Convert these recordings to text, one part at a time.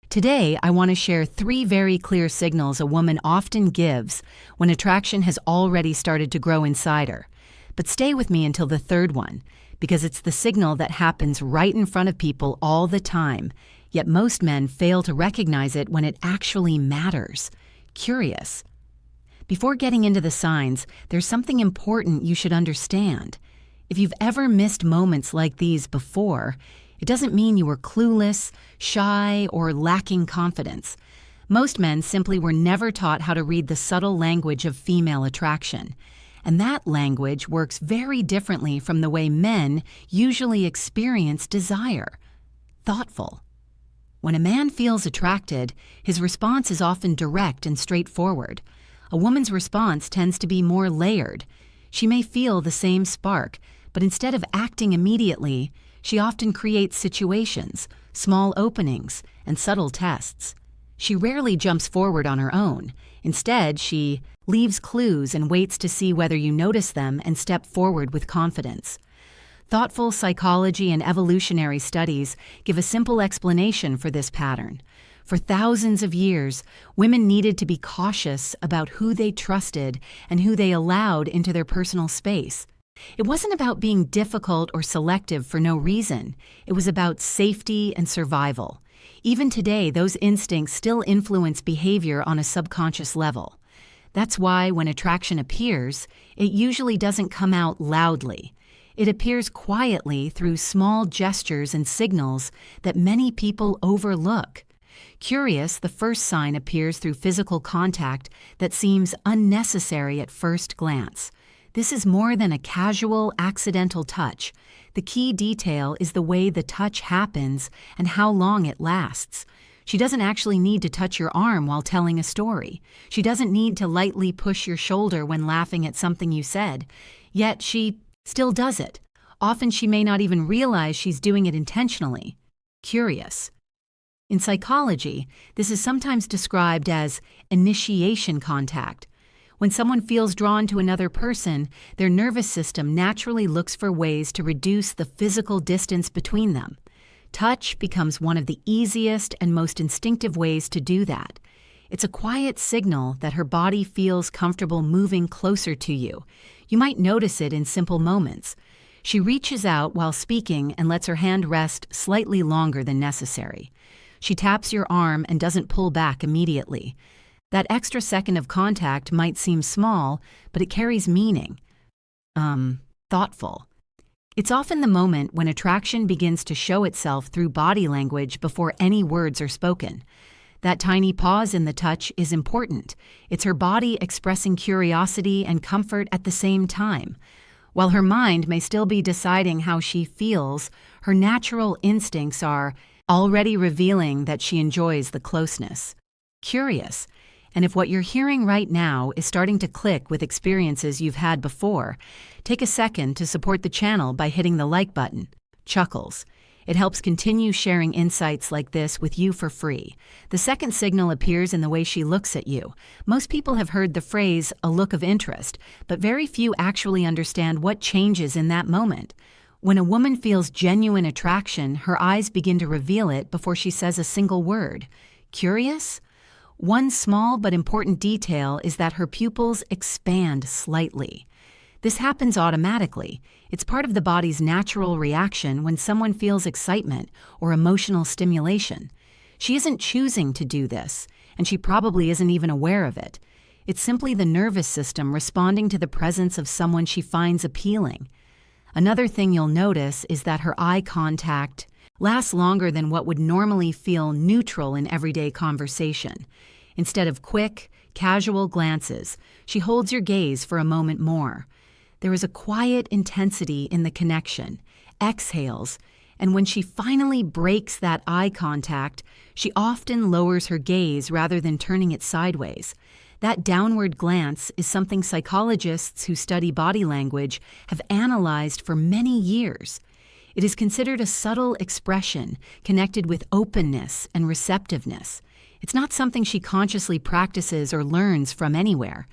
Today, I want to share 3 very clear signals a woman often gives when attraction has already started to grow inside her. But stay with me until the third one, because it's the signal that happens right in front of people all the time, yet most men fail to recognize it when it actually matters. Curious. Before getting into the signs, there's something important you should understand. If you've ever missed moments like these before, it doesn't mean you were clueless, shy, or lacking confidence. Most men simply were never taught how to read the subtle language of female attraction. And that language works very differently from the way men usually experience desire. Thoughtful. When a man feels attracted, his response is often direct and straightforward. A woman's response tends to be more layered. She may feel the same spark, but instead of acting immediately, she often creates situations, small openings, and subtle tests. She rarely jumps forward on her own. Instead, she leaves clues and waits to see whether you notice them and step forward with confidence. Thoughtful psychology and evolutionary studies give a simple explanation for this pattern. For thousands of years, women needed to be cautious about who they trusted and who they allowed into their personal space. It wasn't about being difficult or selective for no reason. It was about safety and survival. Even today, those instincts still influence behavior on a subconscious level. That's why when attraction appears, it usually doesn't come out loudly. It appears quietly through small gestures and signals that many people overlook. Curious, the first sign appears through physical contact that seems unnecessary at first glance. This is more than a casual, accidental touch. The key detail is the way the touch happens and how long it lasts. She doesn't actually need to touch your arm while telling a story. She doesn't need to lightly push your shoulder when laughing at something you said. Yet she still does it. Often she may not even realize she's doing it intentionally. Curious. In psychology, this is sometimes described as initiation contact. When someone feels drawn to another person, their nervous system naturally looks for ways to reduce the physical distance between them. Touch becomes one of the easiest and most instinctive ways to do that. It's a quiet signal that her body feels comfortable moving closer to you. You might notice it in simple moments. She reaches out while speaking and lets her hand rest slightly longer than necessary. She taps your arm and doesn't pull back immediately. That extra second of contact might seem small, but it carries meaning. Thoughtful. It's often the moment when attraction begins to show itself through body language before any words are spoken. That tiny pause in the touch is important. It's her body expressing curiosity and comfort at the same time. While her mind may still be deciding how she feels, her natural instincts are already revealing that she enjoys the closeness. Curious. And if what you're hearing right now is starting to click with experiences you've had before, take a second to support the channel by hitting the like button. Chuckles. It helps continue sharing insights like this with you for free. The second signal appears in the way she looks at you. Most people have heard the phrase, a look of interest, but very few actually understand what changes in that moment. When a woman feels genuine attraction, her eyes begin to reveal it before she says a single word. Curious? One small but important detail is that her pupils expand slightly. This happens automatically. It's part of the body's natural reaction when someone feels excitement or emotional stimulation. She isn't choosing to do this, and she probably isn't even aware of it. It's simply the nervous system responding to the presence of someone she finds appealing. Another thing you'll notice is that her eye contact lasts longer than what would normally feel neutral in everyday conversation. Instead of quick, casual glances, she holds your gaze for a moment more. There is a quiet intensity in the connection, exhales, and when she finally breaks that eye contact, she often lowers her gaze rather than turning it sideways. That downward glance is something psychologists who study body language have analyzed for many years. It is considered a subtle expression connected with openness and receptiveness. It's not something she consciously practices or learns from anywhere.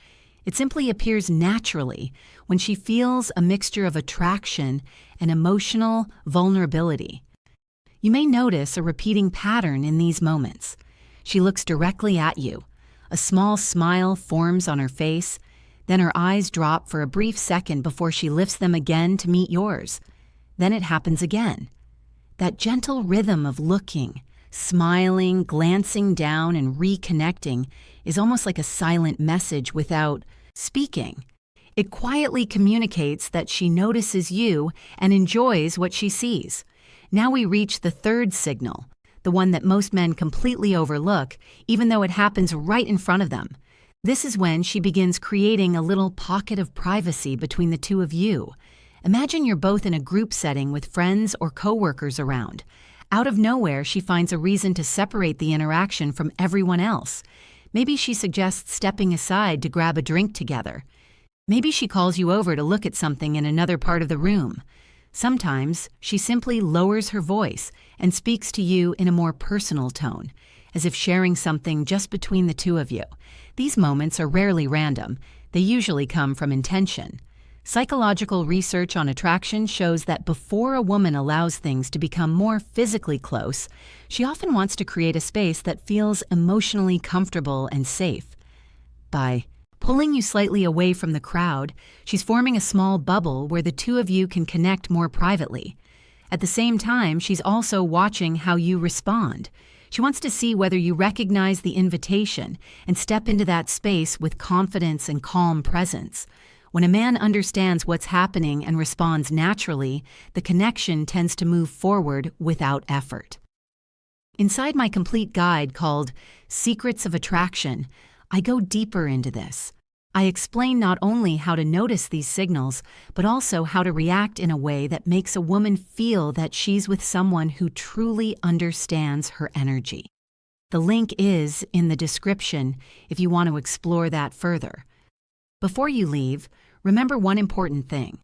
It simply appears naturally when she feels a mixture of attraction and emotional vulnerability. You may notice a repeating pattern in these moments. She looks directly at you. A small smile forms on her face, then her eyes drop for a brief second before she lifts them again to meet yours. Then it happens again. That gentle rhythm of looking, smiling, glancing down, and reconnecting is almost like a silent message without speaking. It quietly communicates that she notices you and enjoys what she sees. Now we reach the third signal, the one that most men completely overlook, even though it happens right in front of them. This is when she begins creating a little pocket of privacy between the two of you. Imagine you're both in a group setting with friends or coworkers around. Out of nowhere, she finds a reason to separate the interaction from everyone else. Maybe she suggests stepping aside to grab a drink together. Maybe she calls you over to look at something in another part of the room. Sometimes she simply lowers her voice and speaks to you in a more personal tone, as if sharing something just between the two of you. These moments are rarely random. They usually come from intention. Psychological research on attraction shows that before a woman allows things to become more physically close, she often wants to create a space that feels emotionally comfortable and safe. By pulling you slightly away from the crowd, she's forming a small bubble where the two of you can connect more privately. At the same time, she's also watching how you respond. She wants to see whether you recognize the invitation and step into that space with confidence and calm presence. When a man understands what's happening and responds naturally, the connection tends to move forward without effort. Inside my complete guide called Secrets of Attraction, I go deeper into this. I explain not only how to notice these signals, but also how to react in a way that makes a woman feel that she's with someone who truly understands her energy. The link is in the description if you want to explore that further. Before you leave, remember one important thing.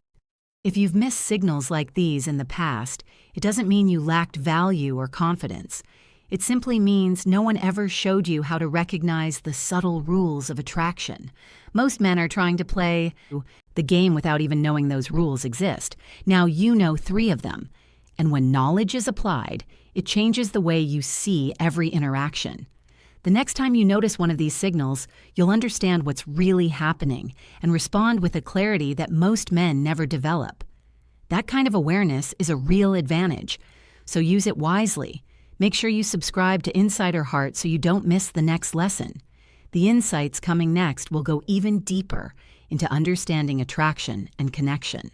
If you've missed signals like these in the past, it doesn't mean you lacked value or confidence. It simply means no one ever showed you how to recognize the subtle rules of attraction. Most men are trying to play the game without even knowing those rules exist. Now you know 3 of them. And when knowledge is applied, it changes the way you see every interaction. The next time you notice one of these signals, you'll understand what's really happening and respond with a clarity that most men never develop. That kind of awareness is a real advantage, so use it wisely. Make sure you subscribe to Insider Heart so you don't miss the next lesson. The insights coming next will go even deeper into understanding attraction and connection.